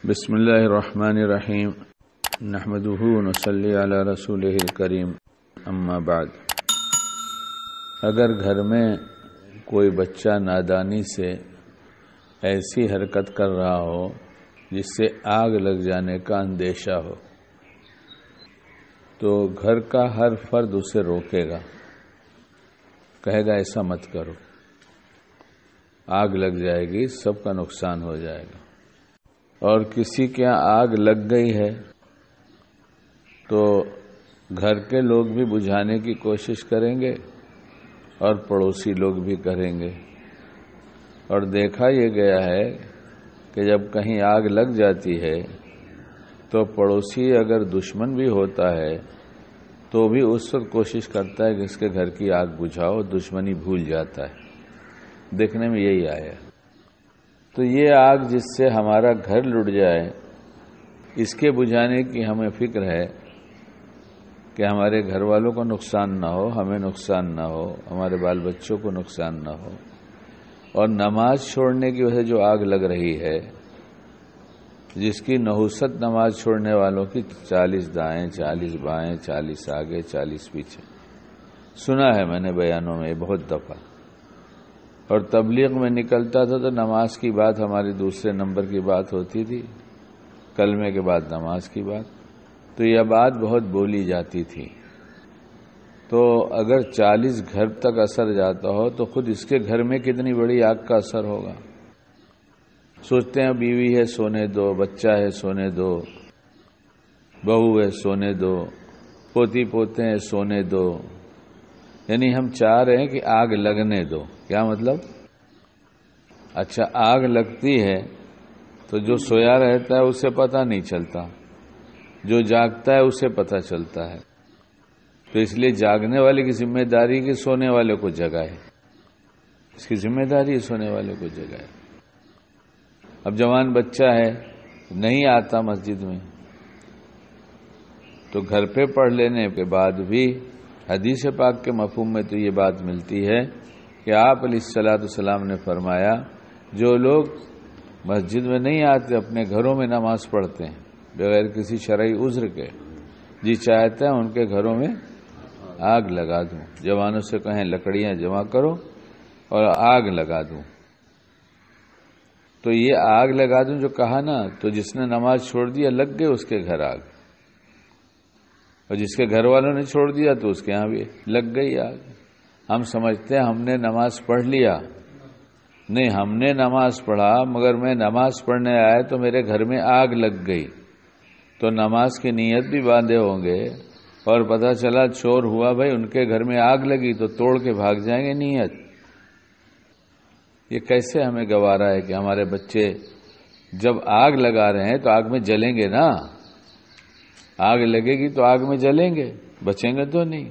بسم اللہ الرحمن الرحیم نحمدہ ونصلی علی رسولہ الکریم اما بعد۔ اگر گھر میں کوئی بچہ نادانی سے ایسی حرکت کر رہا ہو جس سے آگ لگ جانے کا اندیشہ ہو تو گھر کا ہر فرد اسے روکے گا، کہے گا ایسا مت کرو، آگ لگ جائے گی، سب کا نقصان ہو جائے گا۔ اور کسی کے یہاں آگ لگ گئی ہے تو گھر کے لوگ بھی بجھانے کی کوشش کریں گے اور پڑوسی لوگ بھی کریں گے۔ اور دیکھا یہ گیا ہے کہ جب کہیں آگ لگ جاتی ہے تو پڑوسی اگر دشمن بھی ہوتا ہے تو بھی اس وقت کوشش کرتا ہے کہ اس کے گھر کی آگ بجھاؤ، دشمنی بھول جاتا ہے۔ دیکھنے میں یہی آیا۔ تو یہ آگ جس سے ہمارا گھر لٹ جائے، اس کے بجھانے کی ہمیں فکر ہے کہ ہمارے گھر والوں کو نقصان نہ ہو، ہمیں نقصان نہ ہو، ہمارے بال بچوں کو نقصان نہ ہو۔ اور نماز چھوڑنے کی وجہ سے جو آگ لگ رہی ہے، جس کی نحوست نماز چھوڑنے والوں کی 40 دائیں، 40 بائیں، 40 آگے، 40 پیچھے، سنا ہے میں نے بیانوں میں بہت دفعہ۔ اور تبلیغ میں نکلتا تھا تو نماز کی بات ہماری دوسرے نمبر کی بات ہوتی تھی، کلمے کے بعد نماز کی بات، تو یہ بات بہت بولی جاتی تھی۔ تو اگر 40 گھر تک اثر جاتا ہو تو خود اس کے گھر میں کتنی بڑی آگ کا اثر ہوگا۔ سوچتے ہیں بیوی ہے سونے دو، بچہ ہے سونے دو، بہو ہے سونے دو، پوتی پوتے ہیں سونے دو، یعنی ہم چاہ رہے ہیں کہ آگ لگنے دو۔ کیا مطلب؟ اچھا آگ لگتی ہے تو جو سویا رہتا ہے اسے پتہ نہیں چلتا، جو جاگتا ہے اسے پتہ چلتا ہے۔ تو اس لیے جاگنے والے کی ذمہ داری کہ سونے والے کو جگائے، اس کی ذمہ داری ہے سونے والے کو جگائے۔ اب جوان بچہ ہے نہیں آتا مسجد میں تو گھر پہ پڑھ لینے کے بعد بھی حدیث پاک کے مفہوم میں تو یہ بات ملتی ہے کہ آپ علیہ الصلوۃ والسلام نے فرمایا جو لوگ مسجد میں نہیں آتے اپنے گھروں میں نماز پڑھتے ہیں بغیر کسی شرعی عذر کے، جی چاہتا ہے ان کے گھروں میں آگ لگا دوں، جوانوں سے کہیں لکڑیاں جمع کرو اور آگ لگا دوں۔ تو یہ آگ لگا دوں جو کہا نا، تو جس نے نماز چھوڑ دیا لگ گئے اس کے گھر آگ، اور جس کے گھر والوں نے چھوڑ دیا تو اس کے ہاں بھی لگ گئی آگ۔ ہم سمجھتے ہیں ہم نے نماز پڑھ لیا، نہیں، ہم نے نماز پڑھا مگر میں نماز پڑھنے آیا تو میرے گھر میں آگ لگ گئی، تو نماز کی نیت بھی باندھے ہوں گے، اور پتہ چلا چور ہوا بھائی ان کے گھر میں آگ لگی تو توڑ کے بھاگ جائیں گے نیت۔ یہ کیسے ہمیں گوارا ہے کہ ہمارے بچے جب آگ لگا رہے ہیں تو آگ میں جلیں گے نا، آگ لگے گی تو آگ میں جلیں گے، بچیں گے تو نہیں۔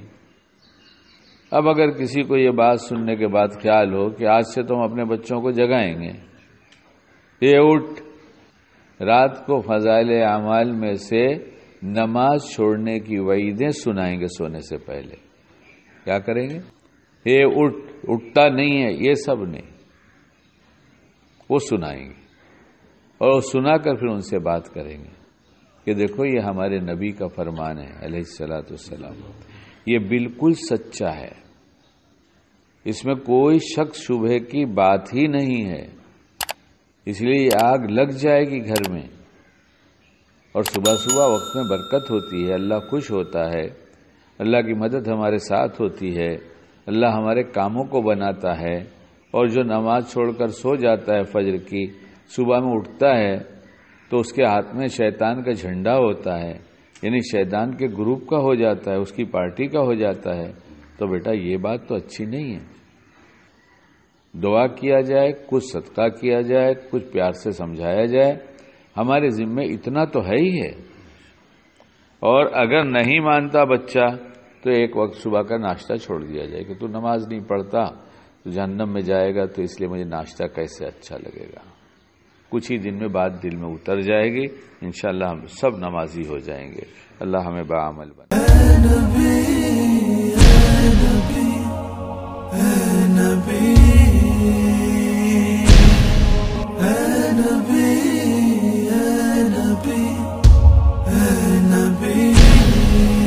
اب اگر کسی کو یہ بات سننے کے بعد خیال ہو کہ آج سے تو ہم اپنے بچوں کو جگائیں گے، یہ اٹھ، رات کو فضائل اعمال میں سے نماز چھوڑنے کی وعیدیں سنائیں گے سونے سے پہلے، کیا کریں گے؟ یہ اٹھتا نہیں ہے، یہ سب نہیں، وہ سنائیں گے، اور سنا کر پھر ان سے بات کریں گے کہ دیکھو یہ ہمارے نبی کا فرمان ہے علیہ الصلوۃ والسلام، یہ بالکل سچا ہے، اس میں کوئی شک شبہ کی بات ہی نہیں ہے، اس لیے یہ آگ لگ جائے گی گھر میں، اور صبح صبح وقت میں برکت ہوتی ہے، اللہ خوش ہوتا ہے، اللہ کی مدد ہمارے ساتھ ہوتی ہے، اللہ ہمارے کاموں کو بناتا ہے۔ اور جو نماز چھوڑ کر سو جاتا ہے فجر کی، صبح میں اٹھتا ہے تو اس کے ہاتھ میں شیطان کا جھنڈا ہوتا ہے، یعنی شیطان کے گروپ کا ہو جاتا ہے، اس کی پارٹی کا ہو جاتا ہے، تو بیٹا یہ بات تو اچھی نہیں ہے۔ دعا کیا جائے، کچھ صدقہ کیا جائے، کچھ پیار سے سمجھایا جائے، ہمارے ذمے اتنا تو ہے ہی ہے۔ اور اگر نہیں مانتا بچہ تو ایک وقت صبح کا ناشتہ چھوڑ دیا جائے کہ تو نماز نہیں پڑھتا تو جہنم میں جائے گا، تو اس لیے مجھے ناشتہ کیسے اچھا لگے گا۔ کچھ ہی دن میں بات دل میں اتر جائے گی، انشاءاللہ ہم سب نمازی ہو جائیں گے۔ اللہ ہمیں باعمل بنائے۔